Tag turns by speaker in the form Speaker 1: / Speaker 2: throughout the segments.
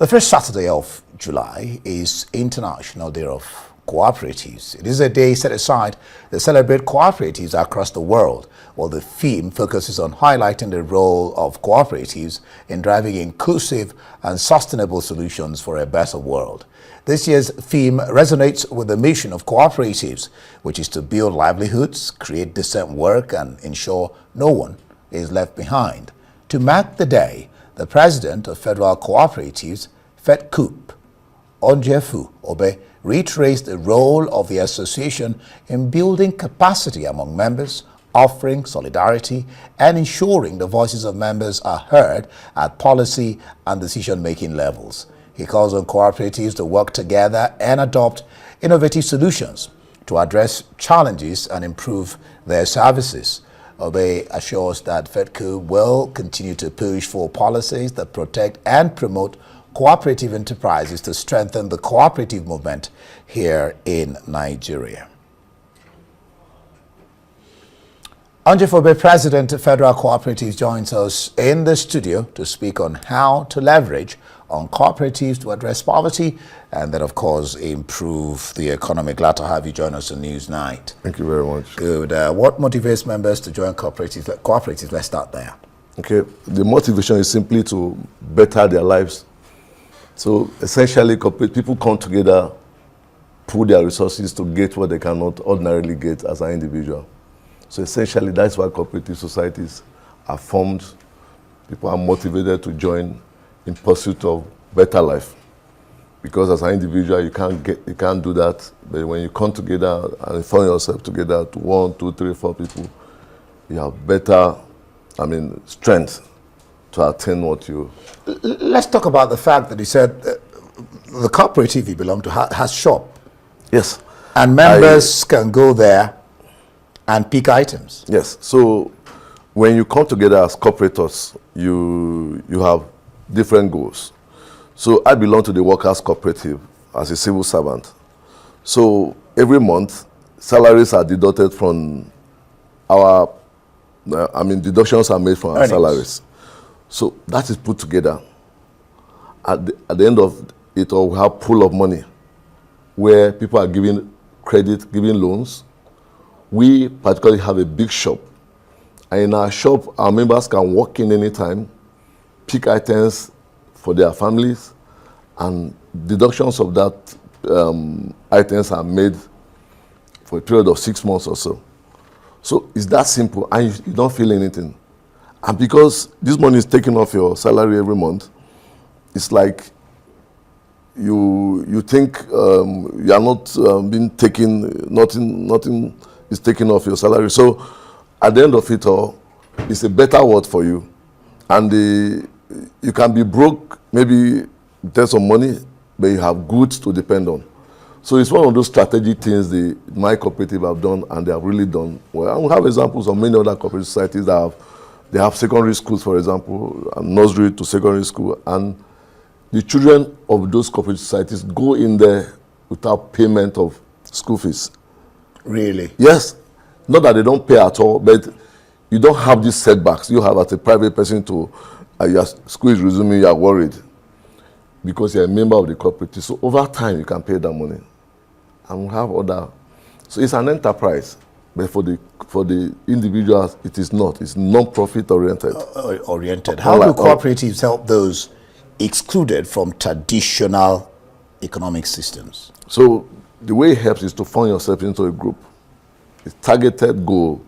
Speaker 1: The first Saturday of July is International Day of Cooperatives. It is a day set aside to celebrate cooperatives across the world, while the theme focuses on highlighting the role of cooperatives in driving inclusive and sustainable solutions for a better world. This year's theme resonates with the mission of cooperatives, which is to build livelihoods, create decent work, and ensure no one is left behind. To mark the day, the president of Federal Cooperatives, FedCoop, Onjefu Obe, reiterates the role of the association in building capacity among members, offering solidarity, and ensuring the voices of members are heard at policy and decision-making levels. He calls on cooperatives to work together and adopt innovative solutions to address challenges and improve their services. Obe assures that FedCoop will continue to push for policies that protect and promote cooperative enterprises to strengthen the cooperative movement here in Nigeria. Onjefobe, President of Federal Cooperatives, joins us in the studio to speak on how to leverage on cooperatives to address poverty and then, of course, improve the economy. Glad to have you join us on Newsnight.
Speaker 2: Thank you very much.
Speaker 1: Good. What motivates members to join cooperatives? Let's start there.
Speaker 2: Okay. The motivation is simply to better their lives. So essentially, people come together, pool their resources to get what they cannot ordinarily get as an individual. So essentially, that's why cooperative societies are formed. People are motivated to join in pursuit of better life. Because as an individual, you can't do that. But when you come together and form yourself together to 1, 2, 3, 4 people, you have better, strength to attain what you...
Speaker 1: Let's talk about the fact that you said the cooperative you belong to has shop.
Speaker 2: Yes.
Speaker 1: And members can go there and pick items.
Speaker 2: Yes. So when you come together as cooperators, you have different goals. So I belong to the workers' cooperative as a civil servant. So every month, salaries are deducted from our, deductions are made from our salaries. So that is put together. At the end of it all, we have pool of money where people are giving credit, giving loans. We particularly have a big shop. And in our shop, our members can walk in anytime, pick items for their families, and deductions of that items are made for a period of 6 months or so. So it's that simple, and you don't feel anything. And because this money is taken off your salary every month, it's like you think you are not being taken, nothing is taken off your salary. So at the end of it all, it's a better world for you. And you can be broke, maybe in terms of money, but you have goods to depend on. So it's one of those strategic things my cooperative have done, and they have really done well. And we have examples of many other cooperative societies that have secondary schools, for example, nursery to secondary school, and the children of those cooperative societies go in there without payment of school fees.
Speaker 1: Really?
Speaker 2: Yes. Not that they don't pay at all, but you don't have these setbacks. You have as a private person your school is resuming, you are worried because you're a member of the cooperative. So over time, you can pay that money. And we have other. So it's an enterprise. But for the individuals, it is not. It's non-profit oriented.
Speaker 1: How do cooperatives help those excluded from traditional economic systems?
Speaker 2: So the way it helps is to form yourself into a group. It's targeted goal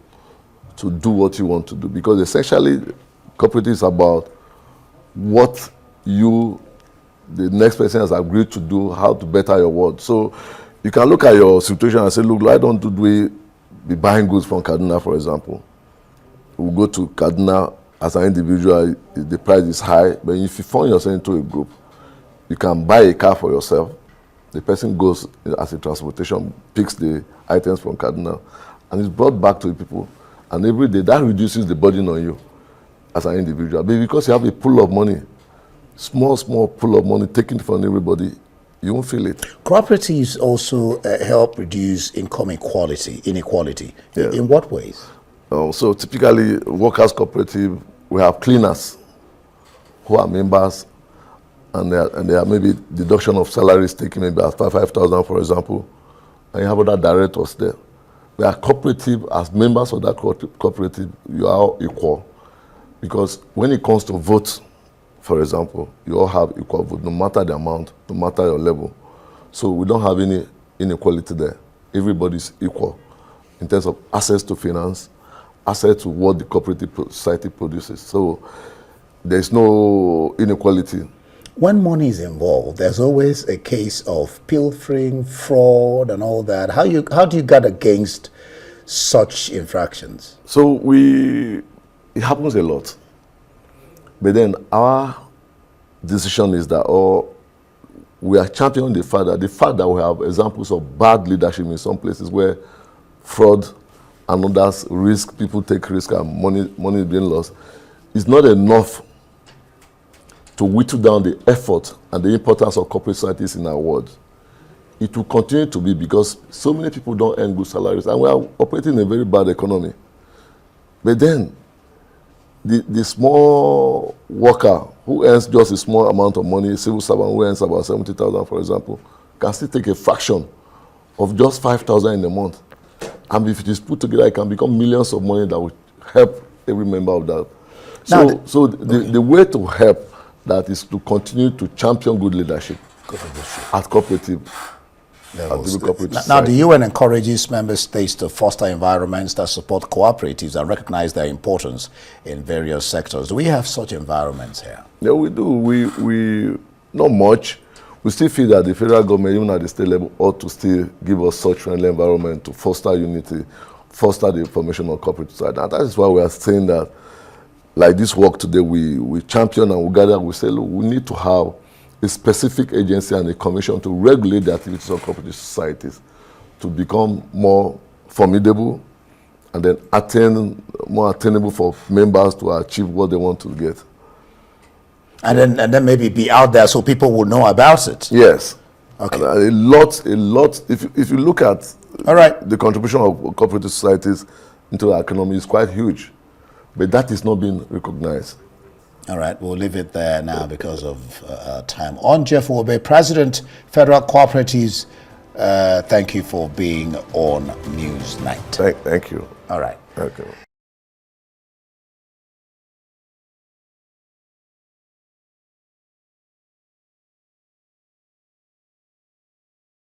Speaker 2: to do what you want to do. Because essentially, cooperative is about what the next person has agreed to do, how to better your world. So you can look at your situation and say, look, why don't we be buying goods from Kaduna, for example? We'll go to Kaduna as an individual, the price is high, but if you form yourself into a group, you can buy a car for yourself. The person goes as a transportation, picks the items from Kaduna, and it's brought back to the people. And every day, that reduces the burden on you as an individual. But because you have a pool of money, small pool of money taken from everybody, you won't feel it.
Speaker 1: Cooperatives also help reduce income inequality. Yeah. In what ways?
Speaker 2: So typically, workers' cooperative, we have cleaners who are members, and there are maybe deduction of salaries taken maybe at 5,000, for example, and you have other directors there. We are cooperative. As members of that cooperative, you are all equal, because when it comes to votes, for example, you all have equal vote, no matter the amount, no matter your level. So we don't have any inequality there. Everybody's equal in terms of access to finance, access to what the cooperative society produces. So there's no inequality.
Speaker 1: When money is involved, there's always a case of pilfering, fraud, and all that. How do you guard against such infractions?
Speaker 2: So it happens a lot. But then our decision is that we are championing the fact that we have examples of bad leadership in some places where fraud and others people take risk and money is being lost. It's not enough to whittle down the effort and the importance of corporate societies in our world. It will continue to be, because so many people don't earn good salaries, and we are operating in a very bad economy. But then, the small worker who earns just a small amount of money, a civil servant who earns about 70,000, for example, can still take a fraction of just 5,000 in a month. And if it is put together, it can become millions of money that will help every member of that. So the way to help that is to continue to champion good leadership at cooperative levels.
Speaker 1: Now, the UN encourages member states to foster environments that support cooperatives and recognize their importance in various sectors. Do we have such environments here?
Speaker 2: Yeah, we do. We not much. We still feel that the federal government, even at the state level, ought to still give us such friendly environment to foster unity, foster the formation of cooperative society. And that is why we are saying that, like this work today, we champion and we gather, we say, look, we need to have a specific agency and a commission to regulate the activities of cooperative societies to become more formidable and then more attainable for members to achieve what they want to get.
Speaker 1: And then maybe be out there so people will know about it.
Speaker 2: Yes.
Speaker 1: Okay.
Speaker 2: And a lot. If you look at the contribution of cooperative societies into the economy, is quite huge. But that is not being recognized.
Speaker 1: All right, we'll leave it there now because of time. On Jeff Wobe, President, Federal Cooperatives, thank you for being on Newsnight.
Speaker 2: Thank you.
Speaker 1: All right.
Speaker 2: Okay.